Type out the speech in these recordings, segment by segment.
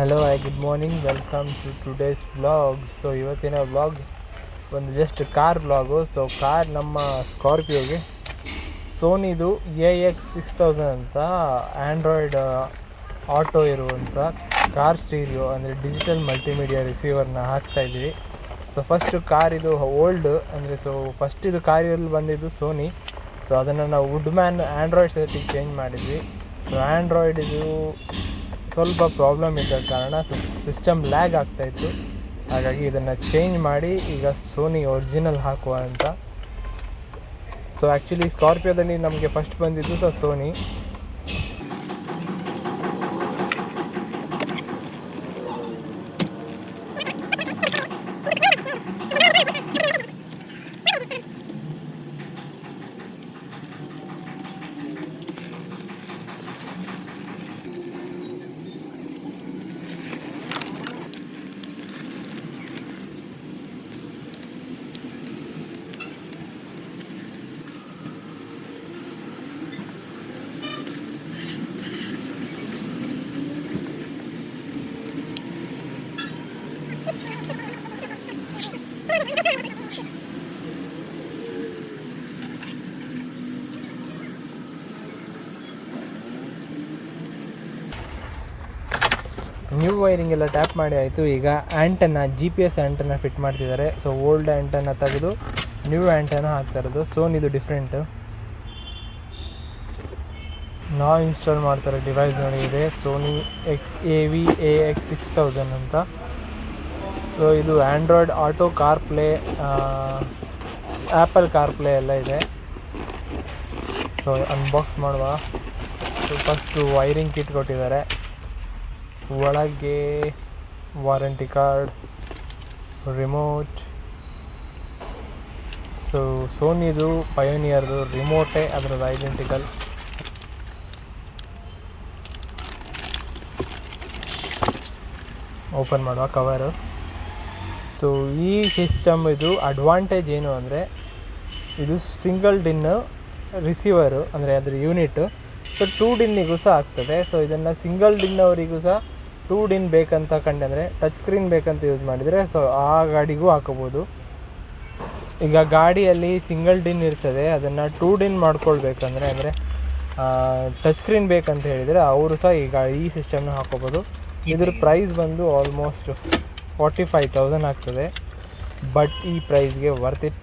Hello good morning, welcome to today's vlog. So ಇವತ್ತಿನ vlog ಒಂದು just car vlog. So car ನಮ್ಮ ಸ್ಕಾರ್ಪಿಯೋಗೆ ಸೋನಿದು AX6000 ಅಂತ ಆ್ಯಂಡ್ರಾಯ್ಡ್ ಆಟೋ ಇರುವಂಥ ಕಾರ್ ಸ್ಟೀರಿಯೋ ಅಂದರೆ ಡಿಜಿಟಲ್ ಮಲ್ಟಿಮೀಡಿಯಾ ರಿಸೀವರ್ನ ಹಾಕ್ತಾಯಿದ್ವಿ. ಸೊ ಫಸ್ಟು ಕಾರ್ ಇದು ಓಲ್ಡ್ ಅಂದರೆ ಫಸ್ಟ್ ಇದು ಕಾರಲ್ಲಿ ಬಂದಿದ್ದು ಸೋನಿ. ಸೊ ಅದನ್ನು ನಾವು ವುಡ್ ಮ್ಯಾನ್ ಆ್ಯಂಡ್ರಾಯ್ಡ್ ಸೆಟ್ಟಿಗೆ ಚೇಂಜ್ ಮಾಡಿದ್ವಿ. ಸೊ ಆ್ಯಂಡ್ರಾಯ್ಡ್ ಇದು ಸ್ವಲ್ಪ ಪ್ರಾಬ್ಲಮ್ ಇದ್ದ ಕಾರಣ ಸಿಸ್ಟಮ್ ಲ್ಯಾಗ್ ಆಗ್ತಾಯಿತ್ತು. ಹಾಗಾಗಿ ಇದನ್ನು ಚೇಂಜ್ ಮಾಡಿ ಈಗ ಸೋನಿ ಒರಿಜಿನಲ್ ಹಾಕುವ ಅಂತ. ಸೊ ಆ್ಯಕ್ಚುಲಿ ಸ್ಕಾರ್ಪಿಯೋದಲ್ಲಿ ನಮಗೆ ಫಸ್ಟ್ ಬಂದಿದ್ದು ಸೋನಿ. ನ್ಯೂ ವೈರಿಂಗ್ ಎಲ್ಲ ಟ್ಯಾಪ್ ಮಾಡಿ ಆಯಿತು. ಈಗ ಆ್ಯಂಟನ್ನ GPS ಆ್ಯಂಟನ್ನ ಫಿಟ್ ಮಾಡ್ತಿದ್ದಾರೆ. ಸೊ ಓಲ್ಡ್ ಆ್ಯಂಟನ್ನ ತೆಗೆದು ನ್ಯೂ ಆ್ಯಂಟನ್ನ ಹಾಕ್ತಾ ಇರೋದು. ಸೋನಿದು ಡಿಫ್ರೆಂಟು. ನಾವು ಇನ್ಸ್ಟಾಲ್ ಮಾಡ್ತಾರೆ ಡಿವೈಸ್ ನೋಡಿ, ಇದೆ ಸೋನಿ XAV-AX6000 ಅಂತ. ಸೊ ಇದು Android auto CarPlay, apple CarPlay ಎಲ್ಲ ಇದೆ. ಸೊ ಅನ್ಬಾಕ್ಸ್ ಮಾಡುವ. ಸೊ ಫಸ್ಟು ವೈರಿಂಗ್ ಕಿಟ್ ಕೊಟ್ಟಿದ್ದಾರೆ. ಒಳಗೆ ವಾರಂಟಿ ಕಾರ್ಡ್, ರಿಮೋಟ್. ಸೊ ಸೋನಿದು ಪಯೋನಿಯರ್ದು ರಿಮೋಟೇ ಅದರದ್ದು ಐಡೆಂಟಿಕಲ್. ಓಪನ್ ಮಾಡುವ ಕವರು. ಸೊ ಈ ಸಿಸ್ಟಮ್ ಇದು ಅಡ್ವಾಂಟೇಜ್ ಏನು ಅಂದರೆ ಇದು ಸಿಂಗಲ್ ಡಿನ್ ರಿಸೀವರು ಅಂದರೆ ಅದರ ಯೂನಿಟ್. ಸೊ 2 ಡಿನ್ನಿಗೂ ಸಹ ಆಗ್ತದೆ. ಸೊ ಇದನ್ನು ಸಿಂಗಲ್ ಡಿನ್ ಅವರಿಗೂ ಸಹ 2 ಡಿನ್ ಬೇಕಂತ ಕಂಡಂದರೆ ಟಚ್ ಸ್ಕ್ರೀನ್ ಬೇಕಂತ ಯೂಸ್ ಮಾಡಿದರೆ ಸೊ ಆ ಗಾಡಿಗೂ ಹಾಕೋಬೋದು. ಈಗ ಗಾಡಿಯಲ್ಲಿ ಸಿಂಗಲ್ ಡಿನ್ ಇರ್ತದೆ, ಅದನ್ನು 2 ಡಿನ್ ಮಾಡ್ಕೊಳ್ಬೇಕಂದ್ರೆ ಅಂದರೆ ಟಚ್ ಸ್ಕ್ರೀನ್ ಬೇಕಂತ ಹೇಳಿದರೆ ಅವರು ಸಹ ಈಗ ಈ ಸಿಸ್ಟಮ್ನ ಹಾಕೋಬೋದು. ಇದ್ರ ಪ್ರೈಸ್ ಬಂದು ಆಲ್ಮೋಸ್ಟ್ 45,000 ಆಗ್ತದೆ. ಬಟ್ ಈ ಪ್ರೈಸ್ಗೆ ವರ್ತ್ ಇಟ್.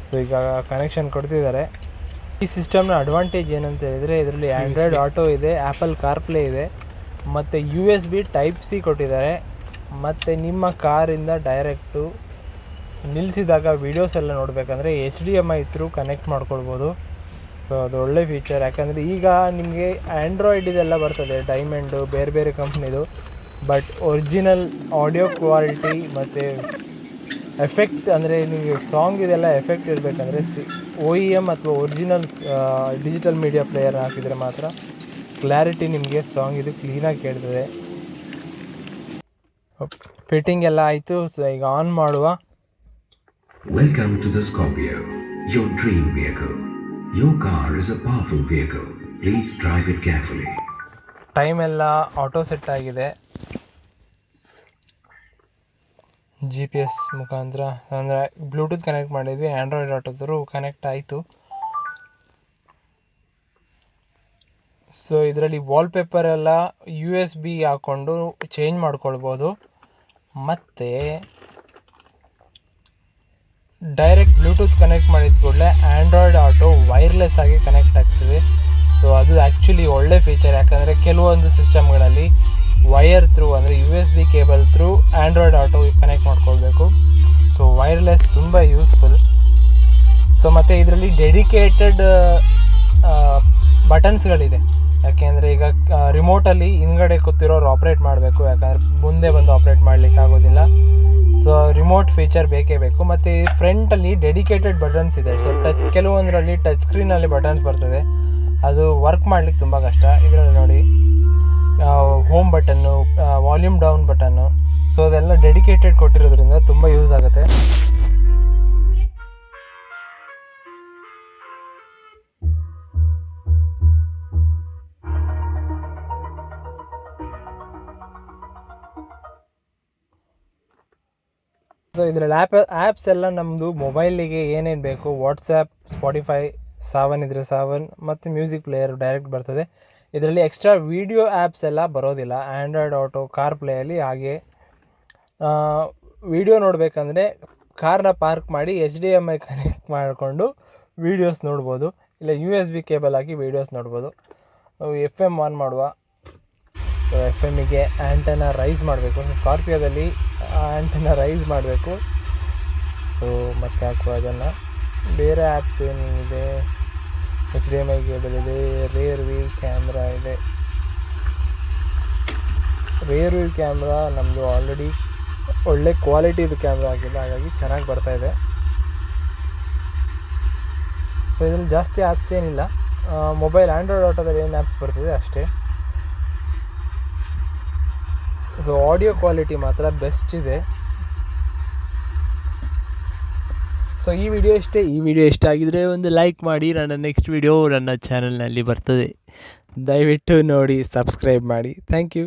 ಸೊ ಈಗ ಕನೆಕ್ಷನ್ ಕೊಡ್ತಿದ್ದಾರೆ. ಈ ಸಿಸ್ಟಮ್ನ ಅಡ್ವಾಂಟೇಜ್ ಏನಂತ ಹೇಳಿದರೆ ಇದರಲ್ಲಿ ಆ್ಯಂಡ್ರಾಯ್ಡ್ ಆಟೋ ಇದೆ, ಆ್ಯಪಲ್ ಕಾರ್ಪ್ಲೇ ಇದೆ, ಮತ್ತು USB Type-C ಕೊಟ್ಟಿದ್ದಾರೆ. ಮತ್ತು ನಿಮ್ಮ ಕಾರಿಂದ ಡೈರೆಕ್ಟು ನಿಲ್ಲಿಸಿದಾಗ ವೀಡಿಯೋಸ್ ಎಲ್ಲ ನೋಡಬೇಕಂದ್ರೆ HDMI ಥ್ರೂ ಕನೆಕ್ಟ್ ಮಾಡ್ಕೊಳ್ಬೋದು. ಸೊ ಅದು ಒಳ್ಳೆ ಫೀಚರ್. ಯಾಕಂದರೆ ಈಗ ನಿಮಗೆ ಆ್ಯಂಡ್ರಾಯ್ಡ್ ಇದೆಲ್ಲ ಬರ್ತದೆ, ಡೈಮಂಡು, ಬೇರೆ ಬೇರೆ ಕಂಪ್ನಿದು. ಬಟ್ ಒರಿಜಿನಲ್ ಆಡಿಯೋ ಕ್ವಾಲಿಟಿ ಮತ್ತು ಎಫೆಕ್ಟ್ ಅಂದರೆ ನಿಮಗೆ ಸಾಂಗ್ ಇದೆಲ್ಲ ಎಫೆಕ್ಟ್ ಇರಬೇಕಂದ್ರೆ OEM ಅಥವಾ ಒರಿಜಿನಲ್ ಡಿಜಿಟಲ್ ಮೀಡಿಯಾ ಪ್ಲೇಯರ್ ಹಾಕಿದರೆ ಮಾತ್ರ ಕ್ಲಾರಿಟಿ ನಿಮಗೆ ಸಾಂಗ್ ಇದು ಕ್ಲೀನಾಗಿ ಕೇಳ್ತದೆ. ಫಿಟ್ಟಿಂಗ್ ಎಲ್ಲ ಆಯಿತು. ಸೊ ಈಗ ಆನ್ ಮಾಡುವ. Welcome to the Scorpio, your dream vehicle. Your car is a powerful vehicle. Please drive it carefully. Time ಎಲ್ಲ ಆಟೋ ಸೆಟ್ ಆಗಿದೆ. GPS ಮುಖಾಂತರ ಅಂದರೆ ಬ್ಲೂಟೂತ್ ಕನೆಕ್ಟ್ ಮಾಡಿದ್ವಿ, ಆ್ಯಂಡ್ರಾಯ್ಡ್ ಆಟೋ ಥ್ರೂ ಕನೆಕ್ಟ್ ಆಯಿತು. ಸೊ ಇದರಲ್ಲಿ ವಾಲ್ಪೇಪರ್ ಎಲ್ಲ USB ಹಾಕ್ಕೊಂಡು ಚೇಂಜ್ ಮಾಡ್ಕೊಳ್ಬೋದು. ಮತ್ತು ಡೈರೆಕ್ಟ್ ಬ್ಲೂಟೂತ್ ಕನೆಕ್ಟ್ ಮಾಡಿದ ಕೂಡಲೇ ಆ್ಯಂಡ್ರಾಯ್ಡ್ ಆಟೋ ವೈರ್ಲೆಸ್ ಆಗಿ ಕನೆಕ್ಟ್ ಆಗ್ತದೆ. ಸೊ ಅದು ಆ್ಯಕ್ಚುಲಿ ಒಳ್ಳೆ ಫೀಚರ್. ಯಾಕಂದರೆ ಕೆಲವೊಂದು ಸಿಸ್ಟಮ್ಗಳಲ್ಲಿ ವೈರ್ ಥ್ರೂ ಅಂದರೆ USB cable through Android auto connect ಮಾಡ್ಕೊಳ್ಬೇಕು. ಸೊ ವೈರ್ಲೆಸ್ ತುಂಬ ಯೂಸ್ಫುಲ್. ಸೊ ಮತ್ತು ಇದರಲ್ಲಿ ಡೆಡಿಕೇಟೆಡ್ ಬಟನ್ಸ್ಗಳಿದೆ. ಯಾಕೆಂದರೆ ಈಗ ರಿಮೋಟಲ್ಲಿ ಹಿಂದ್ಗಡೆ ಕೂತಿರೋರು ಆಪ್ರೇಟ್ ಮಾಡಬೇಕು, ಯಾಕಂದರೆ ಮುಂದೆ ಬಂದು ಆಪ್ರೇಟ್ ಮಾಡಲಿಕ್ಕೆ ಆಗೋದಿಲ್ಲ. ಸೊ ರಿಮೋಟ್ ಫೀಚರ್ ಬೇಕೇ ಬೇಕು. ಮತ್ತು ಫ್ರಂಟಲ್ಲಿ ಡೆಡಿಕೇಟೆಡ್ ಬಟನ್ಸ್ ಇದೆ. ಸೊ ಕೆಲವೊಂದರಲ್ಲಿ ಟಚ್ ಸ್ಕ್ರೀನಲ್ಲಿ ಬಟನ್ಸ್ ಬರ್ತದೆ, ಅದು ವರ್ಕ್ ಮಾಡಲಿಕ್ಕೆ ತುಂಬ ಕಷ್ಟ. ಇದರಲ್ಲಿ ನೋಡಿ home button, volume down button. So ಅದೆಲ್ಲ ಡೆಡಿಕೇಟೆಡ್ ಕೊಟ್ಟಿರೋದ್ರಿಂದ ತುಂಬ ಯೂಸ್ ಆಗುತ್ತೆ. ಸೊ ಇದರಲ್ಲಿ ಆ್ಯಪ್ಸ್ ಎಲ್ಲ ನಮ್ಮದು ಮೊಬೈಲಿಗೆ ಏನೇನು ಬೇಕು, ವಾಟ್ಸಪ್, ಸ್ಪಾಟಿಫೈ, 7 ಇದ್ದರೆ 7 ಮತ್ತು ಮ್ಯೂಸಿಕ್ ಪ್ಲೇಯರ್ ಡೈರೆಕ್ಟ್ ಬರ್ತದೆ. ಇದರಲ್ಲಿ ಎಕ್ಸ್ಟ್ರಾ ವೀಡಿಯೋ ಆ್ಯಪ್ಸ್ ಎಲ್ಲ ಬರೋದಿಲ್ಲ. ಆ್ಯಂಡ್ರಾಯ್ಡ್ ಆಟೋ, ಕಾರ್ ಪ್ಲೇಯಲ್ಲಿ ಹಾಗೆ ವೀಡಿಯೋ ನೋಡಬೇಕಂದ್ರೆ ಕಾರ್ನ ಪಾರ್ಕ್ ಮಾಡಿ HDMI ಕನೆಕ್ಟ್ ಮಾಡಿಕೊಂಡು ವೀಡಿಯೋಸ್ ನೋಡ್ಬೋದು, ಇಲ್ಲ USB ಕೇಬಲ್ ಹಾಕಿ ವೀಡಿಯೋಸ್ ನೋಡ್ಬೋದು. FM ಆನ್ ಮಾಡುವ. ಸೊ FMಗೆ ಆ್ಯಂಟೆನಾ ರೈಸ್ ಮಾಡಬೇಕು. ಸೊ ಸ್ಕಾರ್ಪಿಯೋದಲ್ಲಿ ಆ್ಯಂಟೆನಾ ರೈಸ್ ಮಾಡಬೇಕು. ಸೊ ಮತ್ತೆ ಹಾಕುವ ಅದನ್ನು. ಬೇರೆ ಆ್ಯಪ್ಸ್ ಏನೇನಿದೆ, HDMI ಕೇಬಲ್ ಇದೆ, ರೇರ್ ವ್ಯೂ ಕ್ಯಾಮ್ರಾ ಇದೆ. ರೇರ್ ವ್ಯೂ ಕ್ಯಾಮ್ರಾ ನಮ್ಮದು ಆಲ್ರೆಡಿ ಒಳ್ಳೆ ಕ್ವಾಲಿಟಿದು ಕ್ಯಾಮ್ರಾ ಆಗಿದೆ, ಹಾಗಾಗಿ ಚೆನ್ನಾಗಿ ಬರ್ತಾಯಿದೆ. ಸೊ ಇದರಲ್ಲಿ ಜಾಸ್ತಿ ಆ್ಯಪ್ಸ್ ಏನಿಲ್ಲ. ಮೊಬೈಲ್ ಆ್ಯಂಡ್ರಾಯ್ಡ್ ಆಟೋದಲ್ಲಿ ಏನು ಆ್ಯಪ್ಸ್ ಬರ್ತದೆ ಅಷ್ಟೇ. ಸೊ ಆಡಿಯೋ ಕ್ವಾಲಿಟಿ ಮಾತ್ರ ಬೆಸ್ಟ್ ಇದೆ. ಸೊ ಈ ವಿಡಿಯೋ ಇಷ್ಟ ಆಗಿದರೆ ಒಂದು ಲೈಕ್ ಮಾಡಿ. ನನ್ನ ನೆಕ್ಸ್ಟ್ ವಿಡಿಯೋ ನನ್ನ ಚಾನಲ್ನಲ್ಲಿ ಬರ್ತದೆ, ದಯವಿಟ್ಟು ನೋಡಿ, ಸಬ್ಸ್ಕ್ರೈಬ್ ಮಾಡಿ. Thank you.